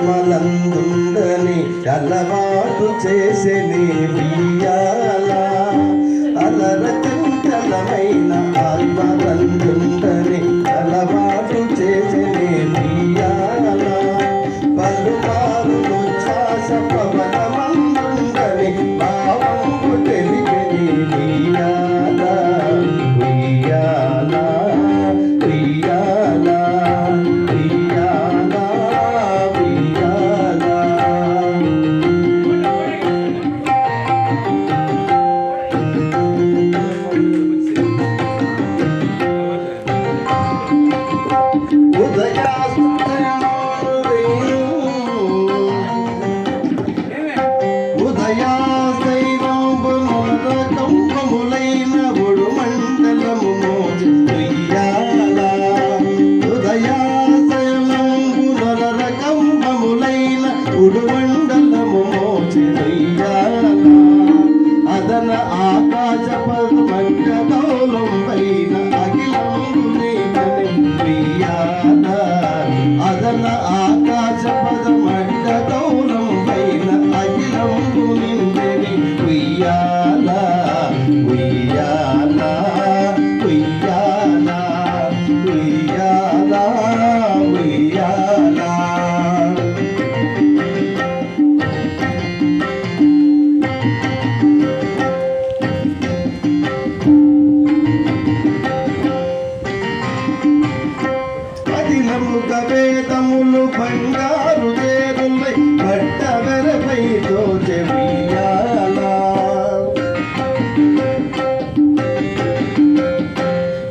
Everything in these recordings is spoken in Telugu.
ఆత్మలందుండని అలవాటు చేసే నీ ఉయ్యాల అలర చంచలమైన ఆత్మలందుండని అలవాటు చేసే నీ ఉయ్యాల పలుమారు శ్వాస పవనమందుండని భావంపు తెలిపే నీ ఉయ్యాల ఉయ్యాల ఉయ్యాల ఉడుమండలము మోచినయ్యాల అదన ఆకాశ పద్మంగదౌలం పైన అఖిలంబుని ఉయ్యాల అదన ఆకాశ పద్మంగదౌలం పైన అఖిలంబుని ఉయ్యాల ఉయ్యాల ఉయ్యాల ఉయ్యాల ఉయ్యాల వేదములు బంగారు చేరులై పట్టవెరపై దోచె ఉయ్యాల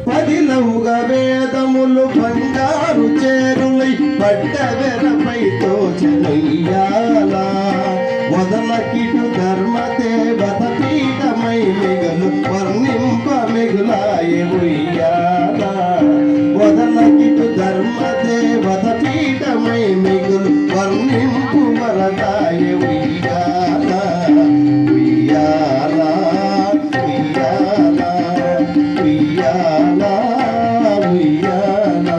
పదిలముగా వేదములు బంగారు చేరులై పట్టవెరపై దోచె ఉయ్యాల వదలకిటు ధర్మదేవత పీఠమై మిగలు వర్ణింప మిగులాయ ఉయ్యాల వదలకిటు ధర్మదేవత పీఠమై మిగులు వర్ణింపు వరదాయ ఉయ్యాల ఉయ్యాల ఉయ్యాల ఉయ్యాల ఉయ్యాల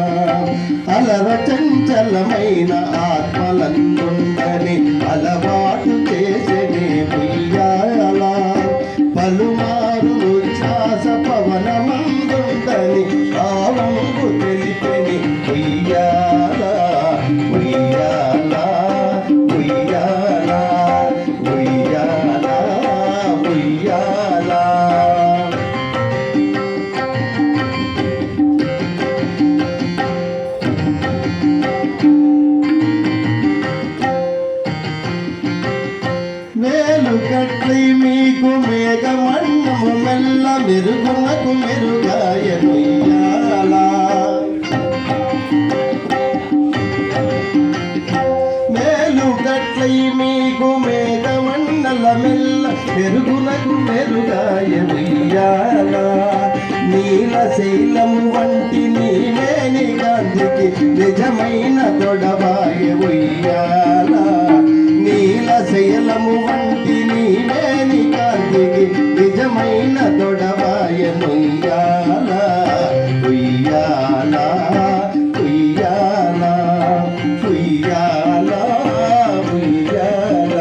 అలర చంచలమైన ఆత్మలందుండని అలవాటు చేసే ఉయ్యాల పలుమారు శ్వాస పవనమందుండని భావంపు తెలిపెని ఉయ్యాల ఉయ్యాల ఉయ్యాల ఉయ్యాల ఉయ్యాల వేలుకట్లై మీకు మేఘమన్నము మెల్ల మెరుగునకు మెరుగాయనుయ్యాల మేలుకట్లై మీకు మేఘమన్నల మెల్ల మెరుగునకు మెరుగాయనుయ్యాల నీలశైలము వంటి నీవేని గాంధికి నిజమైన తొడవాయ ఉయ్యాల నీలశైలము వంటి నీవేని గాంధికి నిజమైన తొడవాయనుయ్యాల ఉయ్యాల ఉయ్యాల ఉయ్యాల ఉయ్యాల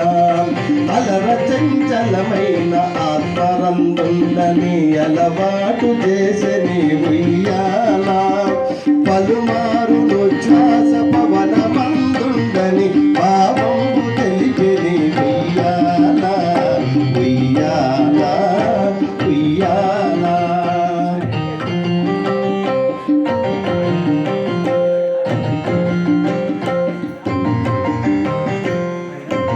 అలర చంచలమైన ఆత్మరందుండని అలవాటు చేసే నీ ఉయ్యాల పలుమారు శ్వాస పవనమందుండని